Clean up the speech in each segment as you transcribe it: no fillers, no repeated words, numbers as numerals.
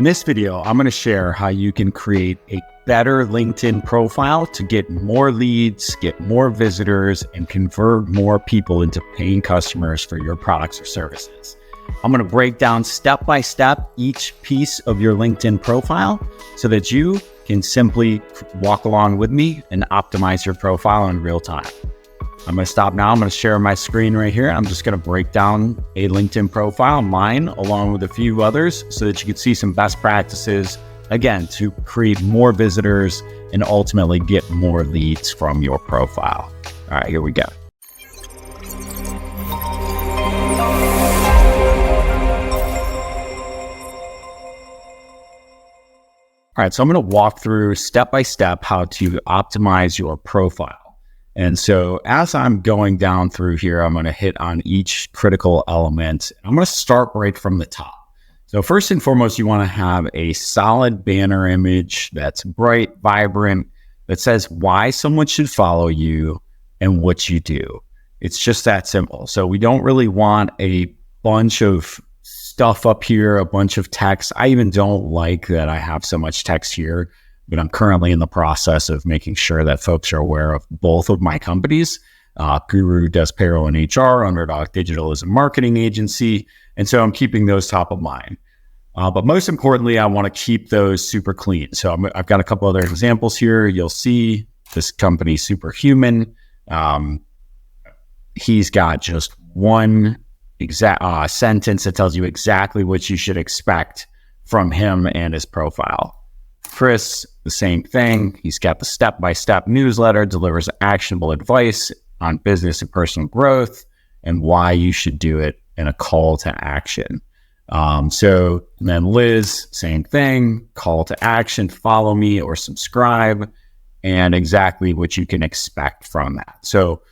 In this video, I'm going to share how you can create a better LinkedIn profile to get more leads, get more visitors, and convert more people into paying customers for your products or services. I'm going to break down step by step each piece of your LinkedIn profile so that you can simply walk along with me and optimize your profile in real time. I'm going to stop now. I'm going to share my screen right here. I'm just going to break down a LinkedIn profile, mine, along with a few others, so that you can see some best practices, again, to create more visitors and ultimately get more leads from your profile. All right, here we go. All right, so I'm going to walk through step by step how to optimize your profile. And so as I'm going down through here, I'm going to hit on each critical element. I'm going to start right from the top. So first and foremost, you want to have a solid banner image that's bright, vibrant, that says why someone should follow you and what you do. It's just that simple. So we don't really want a bunch of stuff up here, a bunch of text. I even don't like that I have so much text here, but I'm currently in the process of making sure that folks are aware of both of my companies. Guru does payroll and HR, Underdog Digital is a marketing agency. And so I'm keeping those top of mind. But most importantly, I want to keep those super clean. So I've got a couple other examples here. You'll see this company, Superhuman. He's got just one exact sentence that tells you exactly what you should expect from him and his profile. Chris, the same thing. He's got the step-by-step newsletter, delivers actionable advice on business and personal growth and why you should do it, and a call to action. So then Liz, same thing, call to action, follow me or subscribe, and exactly what you can expect from that. So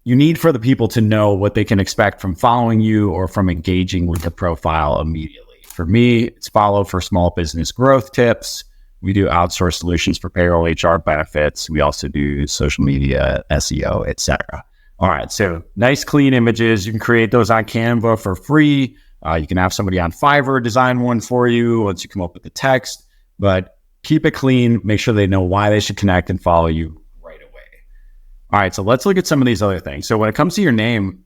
you need for the people to know what they can expect from following you or from engaging with the profile immediately. For me, it's follow for small business growth tips. We do outsource solutions for payroll, HR, benefits. We also do social media, SEO, etc. All right, so nice, clean images. You can create those on Canva for free. You can have somebody on Fiverr design one for you once you come up with the text, but keep it clean. Make sure they know why they should connect and follow you right away. All right, so let's look at some of these other things. So when it comes to your name,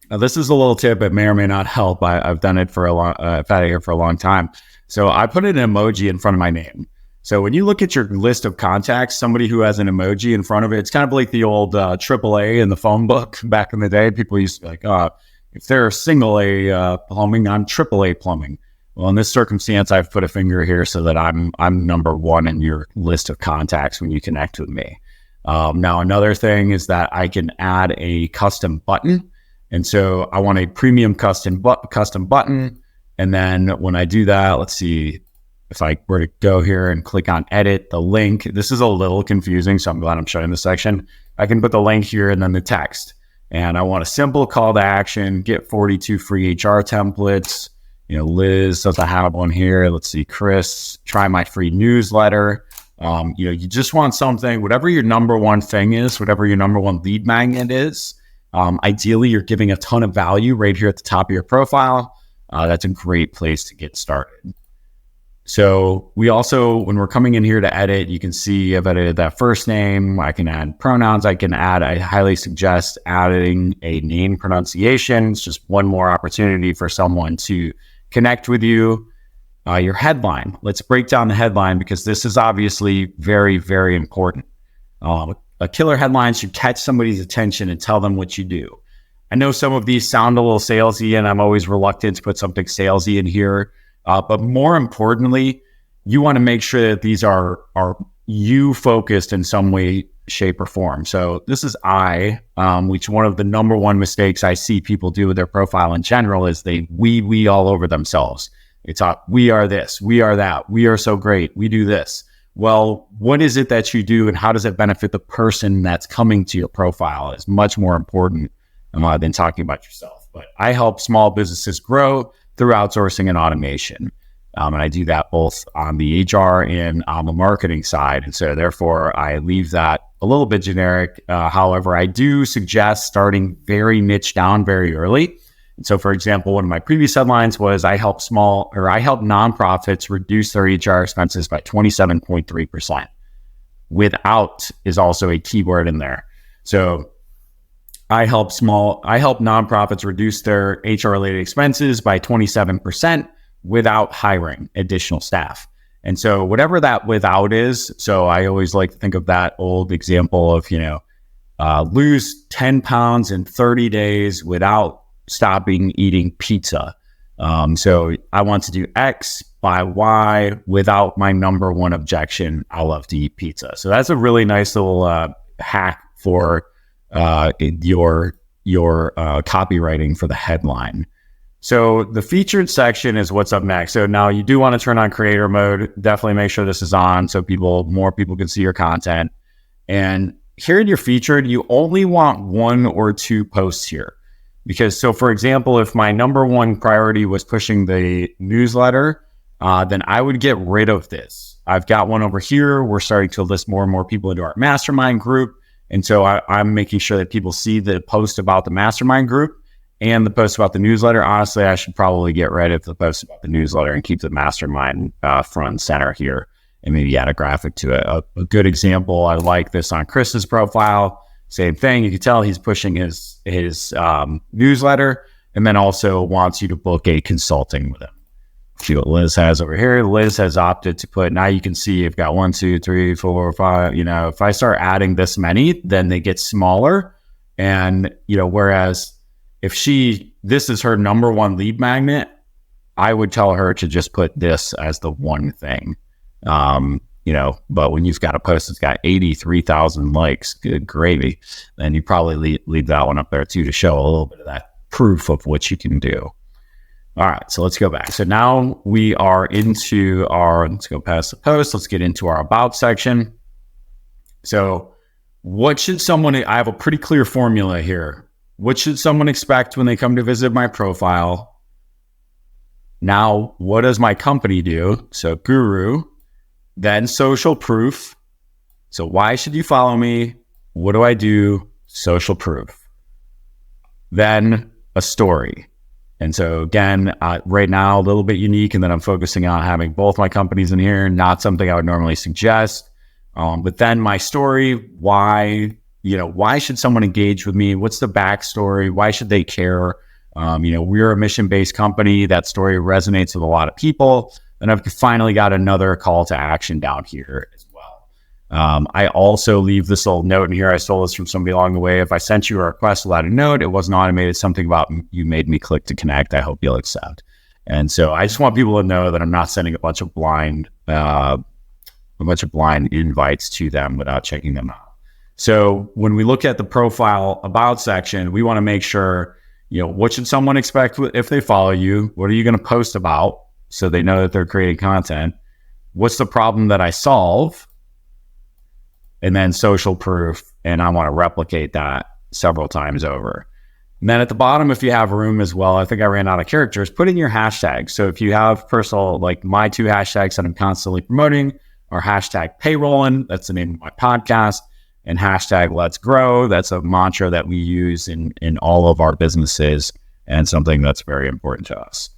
this is a little tip that may or may not help. I've done it for I've had it here for a long time. So I put an emoji in front of my name. So when you look at your list of contacts, somebody who has an emoji in front of it, it's kind of like the old AAA in the phone book back in the day. People used to be like, if they're single A plumbing, I'm AAA plumbing. Well, in this circumstance, I've put a finger here so that I'm number one in your list of contacts when you connect with me. Now, another thing is that I can add a custom button. And so I want a premium custom button. And then when I do that, let's see, if I were to go here and click on edit the link, this is a little confusing, so I'm glad I'm showing this section. I can put the link here and then the text. And I want a simple call to action, get 42 free HR templates. You know, Liz does I have one here. Let's see, Chris, try my free newsletter. You just want something, whatever your number one thing is, whatever your number one lead magnet is. Ideally, you're giving a ton of value right here at the top of your profile. That's a great place to get started. So we also, when we're coming in here to edit, you can see I've edited that first name. I can add pronouns. I highly suggest adding a name pronunciation. It's just one more opportunity for someone to connect with you. Your headline. Let's break down the headline because this is obviously very, very important. A killer headline should catch somebody's attention and tell them what you do. I know some of these sound a little salesy, and I'm always reluctant to put something salesy in here. But more importantly, you want to make sure that these are you focused in some way, shape, or form. So this is which one of the number one mistakes I see people do with their profile in general is they we all over themselves. It's we are this, we are that, we are so great, we do this. Well, what is it that you do and how does it benefit the person that's coming to your profile is much more important than talking about yourself. But I help small businesses grow through outsourcing and automation. And I do that both on the HR and on the marketing side. And so therefore, I leave that a little bit generic. However, I do suggest starting very niche down very early And so, for example, one of my previous headlines was I help nonprofits reduce their HR expenses by 27.3%. Without is also a keyword in there. So I help nonprofits reduce their HR related expenses by 27% without hiring additional staff. And so whatever that without is, so I always like to think of that old example of, lose 10 pounds in 30 days without stopping eating pizza. So I want to do X by Y without my number one objection. I love to eat pizza. So that's a really nice little hack for your copywriting for the headline. So the featured section is what's up next. So now you do want to turn on creator mode. Definitely make sure this is on so more people can see your content. And here in your featured, you only want 1 or 2 posts here. Because so for example, if my number one priority was pushing the newsletter, then I would get rid of this. I've got one over here. We're starting to list more and more people into our mastermind group. And so I'm making sure that people see the post about the mastermind group and the post about the newsletter. Honestly, I should probably get rid of the post about the newsletter and keep the mastermind front and center here and maybe add a graphic to it. A good example, I like this on Chris's profile. Same thing. You can tell he's pushing his newsletter and then also wants you to book a consulting with him. See what Liz has over here. Liz has opted to put, now you can see you've got 1, 2, 3, 4, 5, if I start adding this many, then they get smaller. And, whereas if this is her number one lead magnet, I would tell her to just put this as the one thing. But when you've got a post that's got 83,000 likes, good gravy, then you probably leave that one up there too to show a little bit of that proof of what you can do. All right, so let's go back. So now we are into let's go past the post. Let's get into our about section. So what should I have a pretty clear formula here. What should someone expect when they come to visit my profile? Now, what does my company do? So guru, then social proof. So why should you follow me? What do I do? Social proof. Then a story. And so again, right now, a little bit unique, and then I'm focusing on having both my companies in here, not something I would normally suggest. But then my story, why should someone engage with me? What's the backstory? Why should they care? We're a mission-based company. That story resonates with a lot of people. And I've finally got another call to action down here as well. I also leave this little note in here. I stole this from somebody along the way. If I sent you a request without a note, it wasn't automated, something about you made me click to connect. I hope you'll accept. And so I just want people to know that I'm not sending a bunch of blind invites to them without checking them out. So when we look at the profile about section, we want to make sure, what should someone expect if they follow you? What are you going to post about so they know that they're creating content? What's the problem that I solve? And then social proof. And I want to replicate that several times over. And then at the bottom, if you have room as well, I think I ran out of characters, put in your hashtags. So if you have personal, like my 2 hashtags that I'm constantly promoting are hashtag payrolling, that's the name of my podcast, and hashtag let's grow. That's a mantra that we use in all of our businesses and something that's very important to us.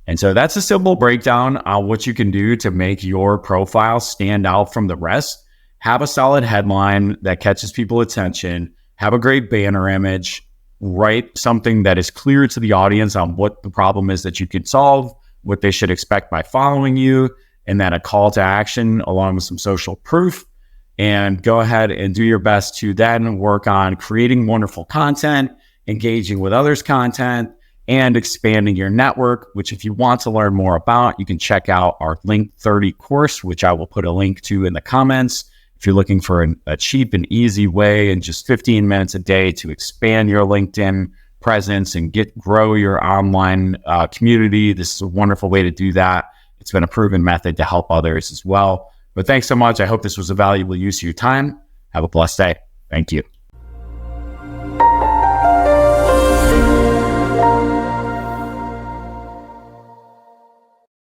And so that's a simple breakdown on what you can do to make your profile stand out from the rest. Have a solid headline that catches people's attention, have a great banner image, write something that is clear to the audience on what the problem is that you can solve, what they should expect by following you, and then a call to action along with some social proof. And go ahead and do your best to then work on creating wonderful content, engaging with others' content, and expanding your network, which if you want to learn more about, you can check out our Link 30 course, which I will put a link to in the comments. If you're looking for a cheap and easy way in just 15 minutes a day to expand your LinkedIn presence and grow your online community, this is a wonderful way to do that. It's been a proven method to help others as well. But thanks so much. I hope this was a valuable use of your time. Have a blessed day. Thank you.